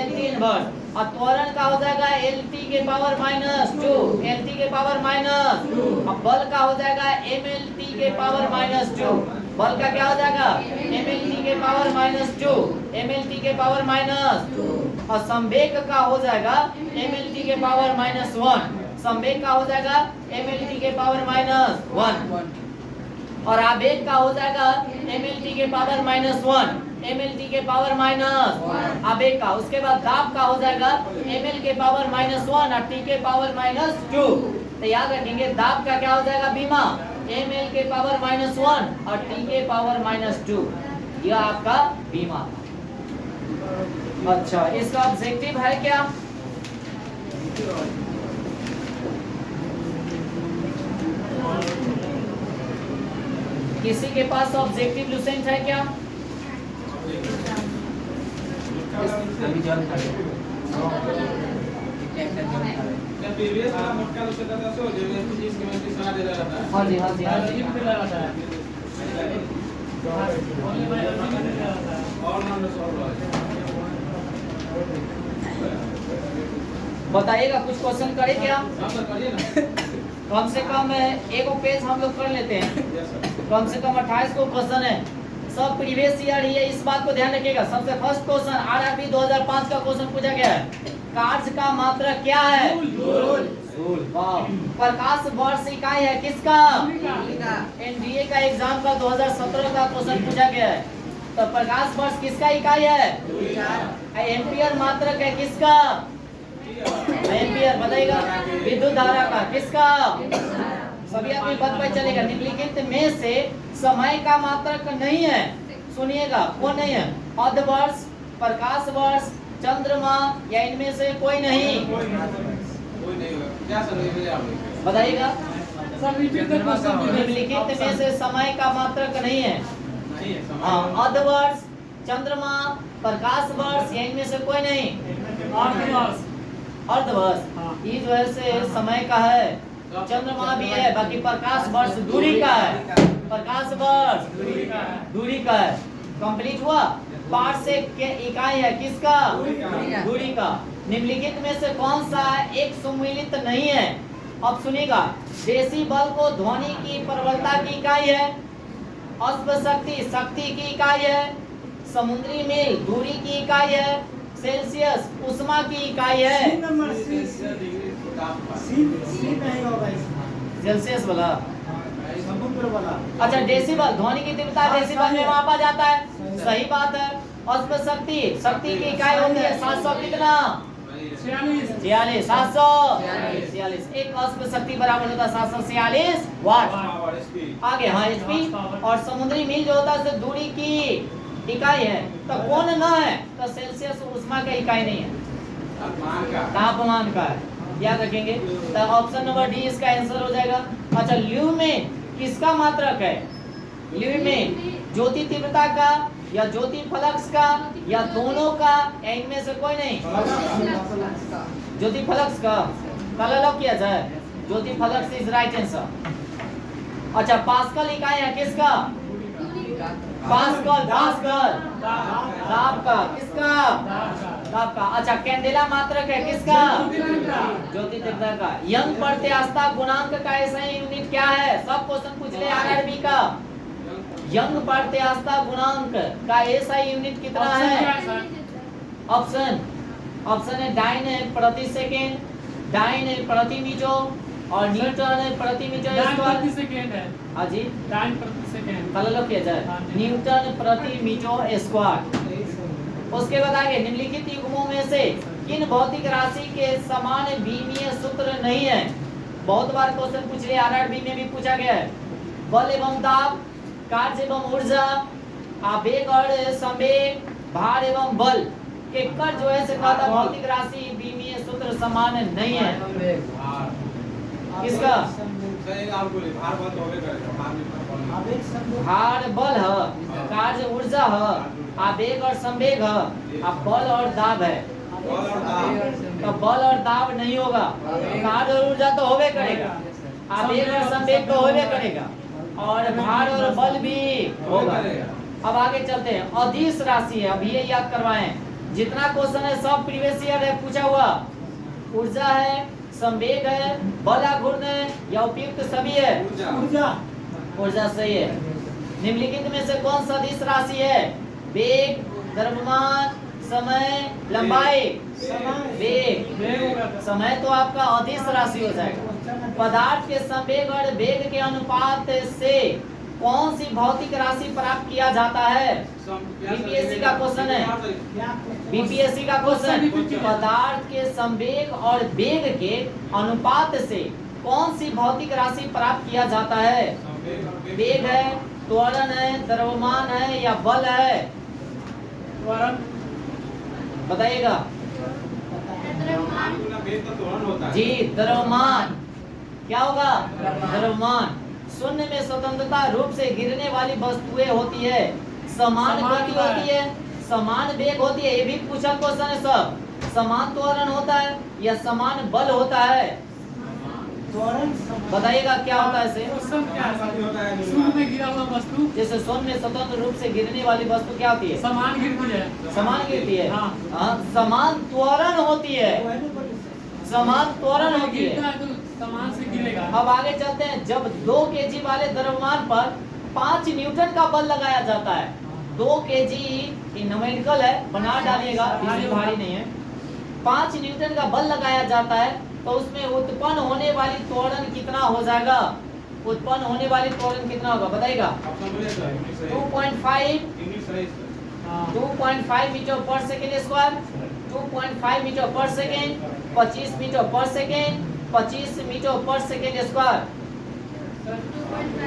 LT इनवर्स और त्वरण का हो जाएगा LT के पावर -2, LT के पावर -2। अब बल का हो जाएगा MLT के पावर -2। बल का क्या हो जाएगा MLT के पावर -2, MLT के पावर -2। और संवेग का हो जाएगा MLT के पावर -1, संवेग का हो जाएगा MLT के पावर -1। और आवेग का हो जाएगा MLT के पावर -1, MLT के पावर -1 आवेग का। उसके बाद दाब का हो जाएगा ML के पावर -1 और T के पावर -2। तो याद रखेंगे दाब का क्या हो जाएगा बीमा ML के पावर -1 और T के पावर -2। यह आपका बीमा। अच्छा, इसका ऑब्जेक्टिव है क्या? किसी के पास ऑब्जेक्टिव लुसेंट है क्या? अभी जॉइन कर क्या प्रीवियस वाला मोटका उससे करता सो जो फिजिक्स केमिस्ट्री सारा दे रहा था। हाँ जी हाँ जी हाँ जी। राजीव पे लगा था ओनली बाय राजीव पे लगा था और नंबर सॉल्व हुआ बताइएगा, कुछ क्वेश्चन करे क्या? आप तो करिए ना। कम से कम एक पेज हम लोग कर लेते हैं। Yes sir. कम से कम 28 को क्वेश्चन है, सब प्रीवियस ईयर ही है। इस बात को ध्यान रखिएगा। सबसे फर्स्ट क्वेश्चन आरआरबी 2005 का क्वेश्चन पूछा गया है। कार्य का मात्रक क्या है? जूल। वाह। प्रकाश वर्ष इकाई है किसका? एनडीए का एग्जाम का 2017 का क्वेश्चन पूछा गया है। तो प्रकाश वर्ष किसका इकाई है? एम्पियर मात्रक है किसका? एम्पियर। बताइएगा विद्युत धारा का किसका? सभी आपको बात पर चलेगा। निम्नलिखित में से समय का मात्रक नहीं है, सुनिएगा कौन नहीं है? अर्धवर्ष, प्रकाश वर्ष, चंद्रमा या इनमें से कोई नहीं? कोई नहीं होगा। क्या सर ये मुझे आप बताइएगा। सर रिपीट द क्वेश्चन निम्नलिखित में से समय का मात्रक नहीं है। नहीं है समय। हाँ, अर्धवर्ष, चंद्रमा, प्रकाश वर्ष या इनमें से कोई नहीं? अर्धवर्ष। अर्धवर्ष हाँ। ये जो है से समय का है। चंद्रमा भी है, बाकी प्रकाश वर्ष दूरी का है। प्रकाश वर्ष दूरी का है। कंप्लीट हुआ। पाठ से इकाई है किसका? दूरी का। निम्नलिखित में से कौन सा एक सम्मिलित नहीं है? अब सुनिएगा। डेसिबल को ध्वनि की प्रबलता की इकाई है। अश्व शक्ति शक्ति की इकाई है। समुद्री मील दूरी की इकाई है। सेल्सियस उष्मा की इकाई है। नंबर सी नहीं होगा इसमें। सेल्सियस वाला। समुद्र वाला। अच्छा, डेसिबल ध्वनि की तीव्रता डेसिबल में मापा जाता है। सही बात है। अश्व शक्ति शक्ति की इकाई होती है 700 कितना? 46। 746। एक अश्व शक्ति बराबर होता है 746 वाट। Power speed. आगे हाँ एचपी। और समुद्री मील जो होता है उसे दूरी की इकाई है। तो कौन न है? तो सेल्सियस उष्मा का इकाई नहीं है, तापमान का। तापमान का है। याद रखेंगे। तो ऑप्शन नंबर डी इसका आंसर हो जाएगा। अच्छा, ल्यूमेन किसका मात्रक है? ल्यूमेन ज्योति तीव्रता का या ज्योति फ्लक्स का या दोनों का या इनमें से कोई नहीं? ज्योति फ्लक्स का। कल लॉक किया जाए। ज्योति फ्लक्स इज राइट आंसर। अच्छा, पास्कल इकाई है किसका? पास्कल। दाब का किसका? दाब का। अच्छा, कैंडेला मात्रक है किसका? ज्योति तीव्रता का। यंग प्रत्यास्थता गुणांक का ऐसा यूनिट क्या है? सब क्वेश्चन पूछ ले आरआरबी का। यंग प्रत्यास्थता गुणांक का ऐसा यूनिट कितना है? ऑप्शन है डाइन प्रति सेकेंड, डाइन प्रति मीटर और न्यूटन प्रति मीटर प्रति स्क्वायर। सेकंड है। हाँ जी, डाइन प्रति सेकंड। कल लोग किया जाए। हाँ जी। न्यूटन प्रति मीटर स्क्वायर। उसके बाद आगे निम्नलिखित युग्मों में से किन भौतिक राशि के समान विमीय सूत्र नहीं है? बहुत बार क्वेश्चन पूछ लिया, आरआरबी में भी पूछा गया है। बल एवं दाब, कार्य एवं ऊर्जा, आवेग और संवेग, भार एवं बल के कर जो है से कहता भौतिक राशि विमीय सूत्र समान नहीं है। भार। किसका? सही आप बोले भार बल होवे करेगा। भार में आवेग संवेग। भार बल है, कार्य ऊर्जा है, आवेग और संवेग है, अब बल और दाब है। बल और दाब। तो बल और दाब नहीं होगा। कार्य और ऊर्जा तो होवे करेगा, आवेग और संवेग तो होवे करेगा और भार और बल भी होगा। अब आगे चलते हैं। अदिश राशि है, अब ये याद करवाएं। जितना क्वेश्चन है सब प्रीवियस ईयर है पूछा हुआ। ऊर्जा है, संवेग है, बल घूर्ण है या उपयुक्त सभी है? ऊर्जा ऊर्जा सही है। निम्नलिखित में से कौन सदिश राशि है? वेग, द्रव्यमान, समय, लंबाई। वेग। समय तो आपका अदिश राशि हो जाएगा। पदार्थ के संवेग और वेग के अनुपात से कौन सी भौतिक राशि प्राप्त किया जाता है? बीपीएससी का क्वेश्चन है। बीपीएससी का क्वेश्चन, पदार्थ के संवेग और वेग के अनुपात से कौन सी भौतिक राशि प्राप्त किया जाता है? वेग है, त्वरण है, द्रव्यमान है या बल है? त्वरण। बताइएगा होता है जी। द्रव्यमान क्या होगा? द्रव्यमान। शून्य में स्वतंत्रता रूप से गिरने वाली वस्तुएं होती है, समान गति होती है, समान वेग होती है। ये भी पूछा क्वेश्चन है सब। समान त्वरण होता है या समान बल होता है? बताइएगा क्या होता है इसे? क्वेश्चन क्या है? शून्य में गिरा हुआ वस्तु, जैसे शून्य में स्वतंत्र रूप से गिरने वाली वस्तु क्या होती है? समान गिरती है। समान गिरती है। हाँ। हाँ, समान त्वरण होती है। समान त्वरण होती है। गिरता है तो समान से गिरेगा। अब आगे चलते हैं। जब 2 केजी वाले द्रव्यमान पर 5 न्यूटन का बल लगाया जाता है। 2 केजी न्यूमेरिकल है, बना डालिएगा, इसमें भारी नहीं है। 5 न्यूटन का बल लगाया जाता है तो उसमें उत्पन्न होने वाली त्वरण कितना हो जाएगा? उत्पन्न होने वाली त्वरण कितना होगा बताइएगा? 2.5 मीटर पर सेकेंड स्क्वायर। 2.5 मीटर पर सेकेंड, 25 मीटर पर सेकेंड, 25 मीटर पर सेकेंड स्क्वायर।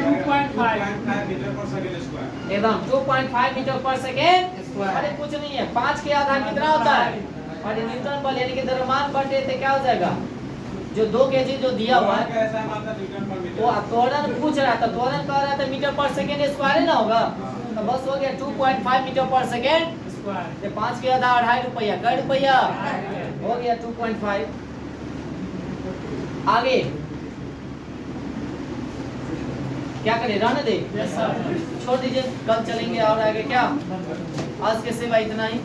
2.5 एकदम 2.5 मीटर पर सेकेंड। अरे कुछ नहीं है। 5 के आधा कितना होता है? और न्यूटन बल यानी कि द्रव्यमान पर तो क्या हो जाएगा? जो 2 केजी जो दिया हुआ है वो त्वरण पूछ रहा था, त्वरण कह रहा था मीटर पर सेकेंड स्क्वायर ही ना होगा, तो बस हो गया 2.5 मीटर पर सेकेंड स्क्वायर। 5 के आधा 2.5 रुपया, कै रुपया हो गया 2.5। आगे क्या करें? रहने दे, Yes, sir. छोड़ दीजिए, कल चलेंगे और आगे। क्या आज के सेवा इतना ही।